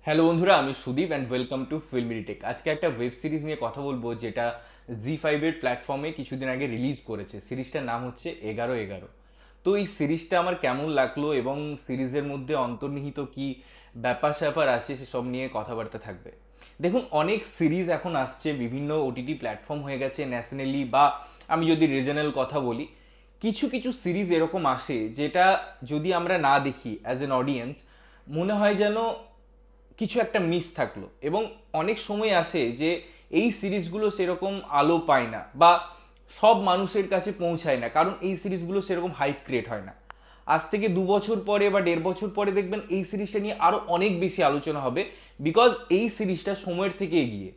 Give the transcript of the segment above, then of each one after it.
Hello বন্ধুরা, আমি Sudip and welcome to Filmy Tech. আজকে একটা ওয়েব সিরিজ নিয়ে কথা বলবো যেটা জি5-এর প্ল্যাটফর্মে কিছুদিন আগে রিলিজ করেছে। সিরিজটার নাম হচ্ছে 11-11। তো এই সিরিজটা আমার কেমন লাগলো এবং সিরিজের মধ্যে অন্তর্নিহিত কি ব্যাপার স্যাপার আছে সেসব নিয়ে কথাবার্তা থাকবে। দেখুন, অনেক সিরিজ এখন আসছে, বিভিন্ন ওটিটি প্ল্যাটফর্ম হয়ে গেছে ন্যাশনালি, বা আমি যদি রিজনাল কথা বলি, কিছু কিছু সিরিজ এরকম আসে যেটা যদি আমরা না দেখি অ্যাজ এন অডিয়েন্স, মনে হয় যেন কিছু একটা মিস থাকলো। এবং অনেক সময় আসে যে এই সিরিজগুলো সেরকম আলো পায় না বা সব মানুষের কাছে পৌঁছায় না, কারণ এই সিরিজগুলো সেরকম হাইপ ক্রিয়েট হয় না। আজ থেকে 2 বছর পরে বা 1.5 বছর পরে দেখবেন এই সিরিজটা নিয়ে আরও অনেক বেশি আলোচনা হবে, বিকজ এই সিরিজটা সময়ের থেকে এগিয়ে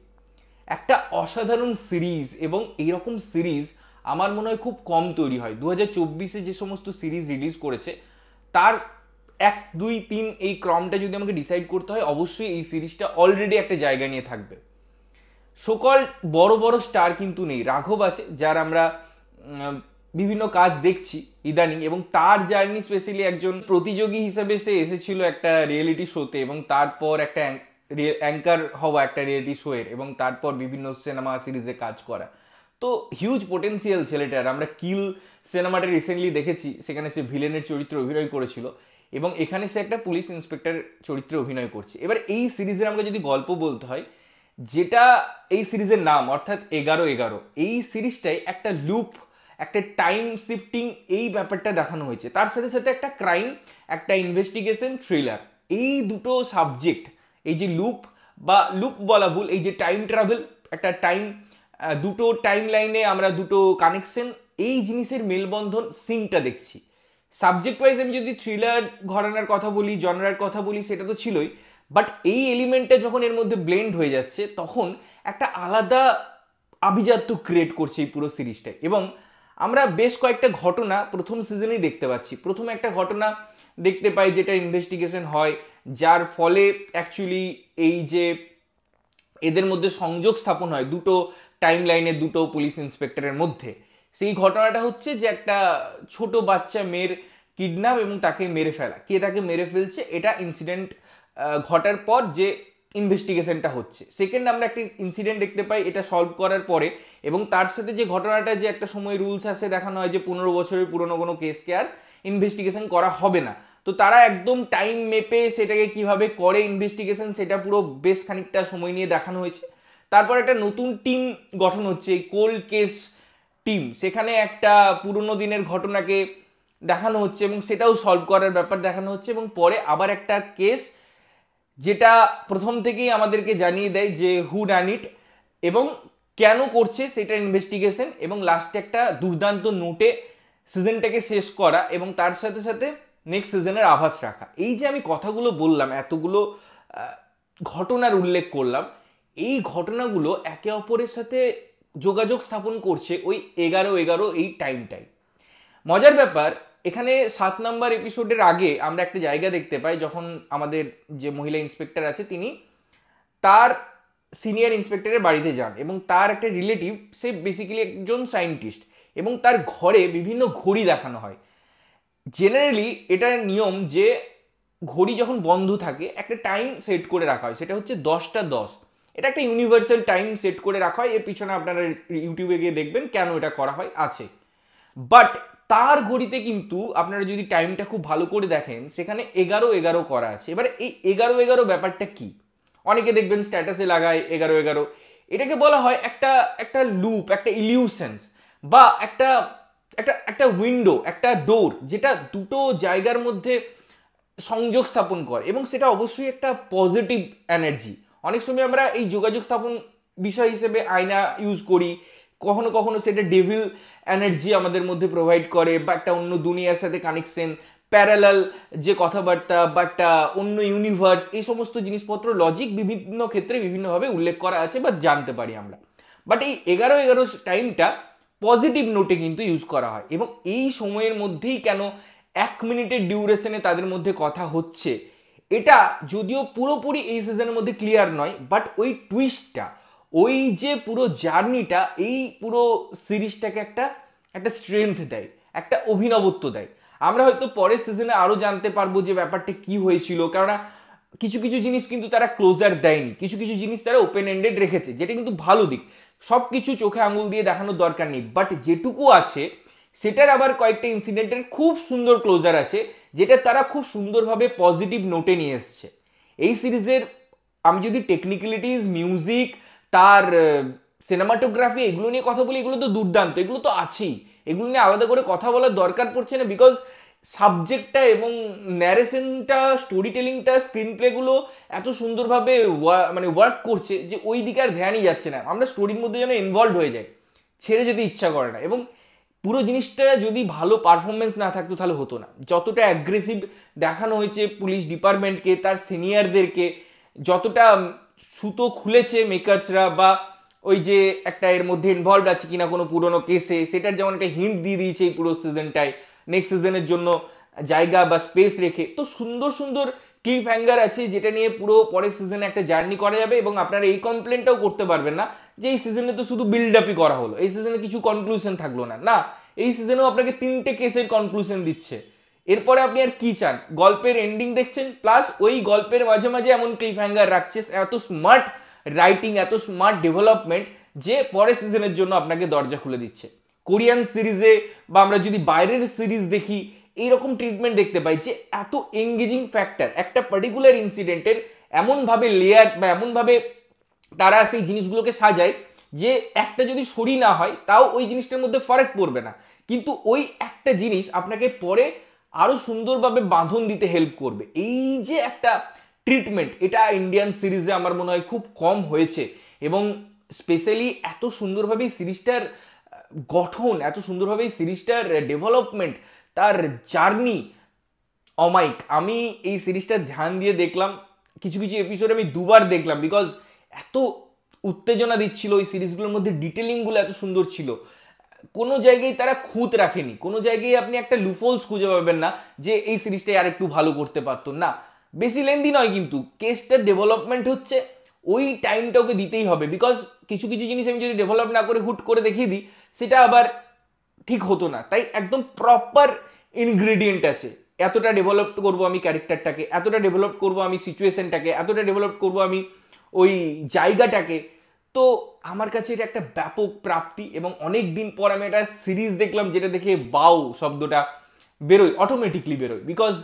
একটা অসাধারণ সিরিজ। এবং এইরকম সিরিজ আমার মনে হয় খুব কম তৈরি হয়। 2024-এ যে সমস্ত সিরিজ রিলিজ করেছে তার 1, 2, 3 এই ক্রমটা যদি আমাকে ডিসাইড করতে হয়, অবশ্যই এই সিরিজটা অলরেডি একটা জায়গা নিয়ে থাকবে। সকল বড় বড় স্টার কিন্তু নেই। রাঘব আছে, যার আমরা বিভিন্ন কাজ দেখছি ইদানিং, এবং তার জার্নি স্পেশালি একজন প্রতিযোগী হিসেবে সে এসেছিল একটা রিয়েলিটি শোতে, এবং তারপর একটা অ্যাঙ্কার হওয়া একটা রিয়েলিটি শো এর, এবং তারপর বিভিন্ন সিনেমা সিরিজে কাজ করা। তো হিউজ পোটেন্সিয়াল ছেলেটার। আমরা কিল সিনেমাটা রিসেন্টলি দেখেছি, সেখানে সে ভিলেনের চরিত্রে অভিনয় করেছিল, এবং এখানে সে একটা পুলিশ ইন্সপেক্টর চরিত্রে অভিনয় করছে। এবার এই সিরিজের আমাকে যদি গল্প বলতে হয়, যেটা এই সিরিজের নাম অর্থাৎ 11-11, এই সিরিজটাই একটা লুপ, একটা টাইম শিফটিং এই ব্যাপারটা দেখানো হয়েছে। তার সাথে সাথে একটা ক্রাইম, একটা ইনভেস্টিগেশন থ্রিলার, এই দুটো সাবজেক্ট, এই যে লুপ বা লুপ বলা ভুল, এই যে টাইম ট্রাভেল, একটা টাইম, দুটো টাইম লাইনে আমরা দুটো কানেকশন, এই জিনিসের মেলবন্ধন সিনটা দেখছি। সাবজেক্ট ওয়াইজ আমি যদি থ্রিলার ঘরানার কথা বলি, জনরার কথা বলি, সেটা তো ছিলই, বাট এই এলিমেন্টটা যখন এর মধ্যে ব্লেন্ড হয়ে যাচ্ছে, তখন একটা আলাদা আভিজাত্য ক্রিয়েট করছে এই পুরো সিরিজটায়। এবং আমরা বেশ কয়েকটা ঘটনা প্রথম সিজনেই দেখতে পাচ্ছি। প্রথমে একটা ঘটনা দেখতে পাই যেটা ইনভেস্টিগেশন হয়, যার ফলে অ্যাকচুয়ালি এই যে এদের মধ্যে সংযোগ স্থাপন হয় দুটো টাইম লাইনে, দুটো পুলিশ ইন্সপেক্টরের মধ্যে। সেই ঘটনাটা হচ্ছে যে একটা ছোট বাচ্চা মেয়ের কিডন্যাপ এবং তাকে মেরে ফেলা। কে তাকে মেরে ফেলছে, এটা ইনসিডেন্ট ঘটার পর যে ইনভেস্টিগেশনটা হচ্ছে। সেকেন্ড, আমরা একটা ইনসিডেন্ট দেখতে পাই এটা সলভ করার পরে, এবং তার সাথে যে ঘটনাটা, যে একটা সময় রুলস আসে, দেখানো হয় যে 15 বছরের পুরনো কোনো কেসকে আর ইনভেস্টিগেশন করা হবে না। তো তারা একদম টাইম মেপে সেটাকে কিভাবে করে ইনভেস্টিগেশন, সেটা পুরো বেশ খানিকটা সময় নিয়ে দেখানো হয়েছে। তারপর একটা নতুন টিম গঠন হচ্ছে, কোল্ড কেস টিম। সেখানে একটা পুরনো দিনের ঘটনাকে দেখানো হচ্ছে এবং সেটাও সলভ করার ব্যাপার দেখানো হচ্ছে, এবং পরে আবার একটা কেস যেটা প্রথম থেকেই আমাদেরকে জানিয়ে দেয় যে হু ডান ইট এবং কেন করছে সেটা ইনভেস্টিগেশন, এবং লাস্টে একটা দুর্দান্ত নোটে সিজনটাকে শেষ করা, এবং তার সাথে সাথে নেক্সট সিজনের আভাস রাখা। এই যে আমি কথাগুলো বললাম, এতগুলো ঘটনার উল্লেখ করলাম, এই ঘটনাগুলো একে অপরের সাথে যোগাযোগ স্থাপন করছে ওই 11-11 এই টাইমটাই। মজার ব্যাপার, এখানে 7 নম্বর এপিসোডের আগে আমরা একটা জায়গা দেখতে পাই, যখন আমাদের যে মহিলা ইন্সপেক্টর আছে তিনি তার সিনিয়র ইন্সপেক্টরের বাড়িতে যান, এবং তার একটা রিলেটিভ, সে বেসিক্যালি একজন সায়েন্টিস্ট, এবং তার ঘরে বিভিন্ন ঘড়ি দেখানো হয়। জেনারেলি এটা নিয়ম যে ঘড়ি যখন বন্ধ থাকে একটা টাইম সেট করে রাখা হয়, সেটা হচ্ছে 10টা 10। এটা একটা ইউনিভার্সাল টাইম সেট করে রাখা হয়। এর পিছনে আপনারা ইউটিউবে গিয়ে দেখবেন কেন এটা করা হয়, আছে। বাট তার ঘড়িতে কিন্তু আপনারা যদি টাইমটা খুব ভালো করে দেখেন, সেখানে 11-11 করা আছে। এবারে এই 11-11 ব্যাপারটা কি, অনেকে দেখবেন স্ট্যাটাসে লাগায় 11-11। এটাকে বলা হয় একটা একটা লুপ, একটা ইলিউশনস, বা একটা একটা একটা উইন্ডো, একটা ডোর, যেটা দুটো জায়গার মধ্যে সংযোগ স্থাপন করে, এবং সেটা অবশ্যই একটা পজিটিভ এনার্জি। অনেক সময় আমরা এই যোগাযোগ স্থাপন বিষয় হিসেবে আয়না ইউজ করি, কখনো কখনো সেটা ডেভিল এনার্জি আমাদের মধ্যে প্রোভাইড করে, বা একটা অন্য দুনিয়ার সাথে কানেকশন, প্যারালাল যে কথাবার্তা, বা একটা অন্য ইউনিভার্স, এই সমস্ত জিনিসপত্র লজিক বিভিন্ন ক্ষেত্রে বিভিন্নভাবে উল্লেখ করা আছে বা জানতে পারি আমরা। বাট এই 11-11 টাইমটা পজিটিভ নোটে কিন্তু ইউজ করা হয়, এবং এই সময়ের মধ্যেই কেন 1 মিনিটের ডিউরেশনে তাদের মধ্যে কথা হচ্ছে, এটা যদিও পুরোপুরি এই সিজনের মধ্যে ক্লিয়ার নয়, বাট ওই টুইস্টটা, ওই যে পুরো জার্নিটা, এই পুরো সিরিজটাকে একটা একটা স্ট্রেংথ দেয়, একটা অভিনবত্ব দেয়। আমরা হয়তো পরের সিজনে আরো জানতে পারবো যে ব্যাপারটা কি হয়েছিল, কেননা কিছু কিছু জিনিস কিন্তু তারা ক্লোজার দেয়নি, কিছু কিছু জিনিস তারা ওপেন এন্ডেড রেখেছে, যেটা কিন্তু ভালো দিক। সব কিছু চোখে আঙুল দিয়ে দেখানোর দরকার নেই, বাট যেটুকু আছে সেটার আবার কয়েকটা ইনসিডেন্টের খুব সুন্দর ক্লোজার আছে, যেটা তারা খুব সুন্দরভাবে পজিটিভ নোটে নিয়ে এসছে। এই সিরিজের আমি যদি টেকনিক্যালিটিস, মিউজিক, তার সিনেমাটোগ্রাফি এগুলো নিয়ে কথা বলি, এগুলো তো দুর্দান্ত, এগুলো তো আছেই, এগুলো নিয়ে আলাদা করে কথা বলার দরকার পড়ছে না, বিকজ সাবজেক্টটা এবং ন্যারেশনটা, স্টোরি টেলিংটা, স্ক্রিন প্লেগুলো এত সুন্দরভাবে মানে ওয়ার্ক করছে যে ওই দিকে আর ধ্যানই যাচ্ছে না, আমরা স্টোরির মধ্যে যেন ইনভলভ হয়ে যাই, ছেড়ে যেতে ইচ্ছা করে না। এবং পুরো জিনিসটা যদি ভালো পারফরমেন্স না থাকতো তাহলে হতো না। যতটা অ্যাগ্রেসিভ দেখানো হয়েছে পুলিশ ডিপার্টমেন্টকে, তার সিনিয়রদেরকে, যতটা সুতো খুলেছে মেকার্সরা, বা ওই যে একটা এর মধ্যে ইনভলভ আছে কিনা কোনো পুরনো কেসে, সেটার যেমন একটা হিন্ট দিয়ে দিয়েছে এই পুরো সিজনটায়, নেক্সট সিজনের জন্য জায়গা বা স্পেস রেখে। তো সুন্দর সুন্দর ক্লিপ হ্যাঙ্গার আছে, যেটা নিয়ে পুরো পরের সিজনে একটা জার্নি করা যাবে, এবং আপনারা এই কমপ্লেনটাও করতে পারবেন না যে এই সিজনে তো শুধু বিল্ড আপই করা হলো, এই সিজনে কিছু কনক্লুশন থাকলো না। না, এই সিজনেও আপনাকে 3টে কেসের কনক্লুশন দিচ্ছে। এরপরে আপনি আর কি চান? গল্পের এন্ডিং দেখছেন, প্লাস ওই গল্পের মাঝে মাঝে এমন ক্লিপ হ্যাঙ্গার রাখছে, এত স্মার্ট রাইটিং, এত স্মার্ট ডেভেলপমেন্ট, যে পরের সিজনের জন্য আপনাকে দরজা খুলে দিচ্ছে। কোরিয়ান সিরিজে বা আমরা যদি বাইরের সিরিজ দেখি, এইরকম ট্রিটমেন্ট দেখতে পাই যে এত এঙ্গেজিং ফ্যাক্টর একটা পার্টিকুলার ইনসিডেন্টের এমনভাবে লেয়ার বা এমনভাবে তারা সেই জিনিসগুলোকে সাজায় যে একটা যদি সরি না হয় তাও ওই জিনিসটার মধ্যে ফারাক পড়বে না, কিন্তু ওই একটা জিনিস আপনাকে পরে আরো সুন্দরভাবে বাঁধন দিতে হেল্প করবে। এই যে একটা ট্রিটমেন্ট, এটা ইন্ডিয়ান সিরিজে আমার মনে হয় খুব কম হয়েছে। এবং স্পেশালি এত সুন্দরভাবে সিরিজটার গঠন, এত সুন্দরভাবে সিরিজটার ডেভেলপমেন্ট, তার জার্নি, অমাইক। আমি এই সিরিজটা ধ্যান দিয়ে দেখলাম, কিছু কিছু এপিসোড আমি দুবার দেখলাম, বিকজ এত উত্তেজনা দিচ্ছিল ওই সিরিজগুলোর মধ্যে, ডিটেলিংগুলো এত সুন্দর ছিল, কোনো জায়গায় তারা খুঁত রাখেনি, কোনো জায়গায় আপনি একটা লুফোলস খুঁজে পাবেন না যে এই সিরিজটাই আর একটু ভালো করতে পারতো না। বেশি লেন্দি নয়, কিন্তু কেসটার ডেভেলপমেন্ট হচ্ছে, ওই টাইমটা ওকে দিতেই হবে, বিকজ কিছু কিছু জিনিস আমি যদি ডেভেলপ না করে হুট করে দেখিয়ে দিই, সেটা আবার ঠিক হতো না। তাই একদম প্রপার ইনগ্রেডিয়েন্ট আছে, এতটা ডেভেলপ করবো আমি ক্যারেক্টারটাকে, এতটা ডেভেলপ করবো আমি সিচুয়েশনটাকে, এতটা ডেভেলপ করবো আমি ওই জায়গাটাকে। তো আমার কাছে এটা একটা ব্যাপক প্রাপ্তি, এবং অনেক দিন পর আমি একটা সিরিজ দেখলাম যেটা দেখে বাউ শব্দটা বেরোয়, অটোমেটিকলি বেরোয়, বিকজ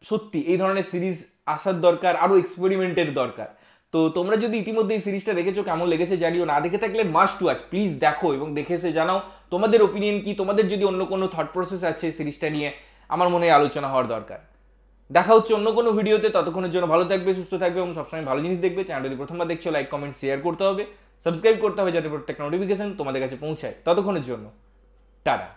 সত্যি এই ধরনের সিরিজ আসার দরকার, আরো এক্সপেরিমেন্টের দরকার। তো তোমরা যদি ইতিমধ্যে এই সিরিজটা দেখেছো, কেমন লেগেছে জানিও, না দেখে থাকলে মাস্ট ওয়াচ, প্লিজ দেখো এবং দেখে এসে জানাও তোমাদের ওপিনিয়ন কি, তোমাদের যদি অন্য কোনো থট প্রসেস আছে সিরিজটা নিয়ে, আমার মনে হয় আলোচনা হওয়ার দরকার। দেখা হচ্ছে অন্য কোনো ভিডিওতে, ততক্ষণের জন্য ভালো থাকবে, সুস্থ থাকবে এবং সবসময় ভালো জিনিস দেখবে। চ্যানেল যদি প্রথমবার দেখছো, লাইক কমেন্ট শেয়ার করতে হবে, সাবস্ক্রাইব করতে হবে, যাতে প্রত্যেকটা নোটিফিকেশন তোমাদের কাছে পৌঁছায়। ততক্ষণের জন্য টাটা।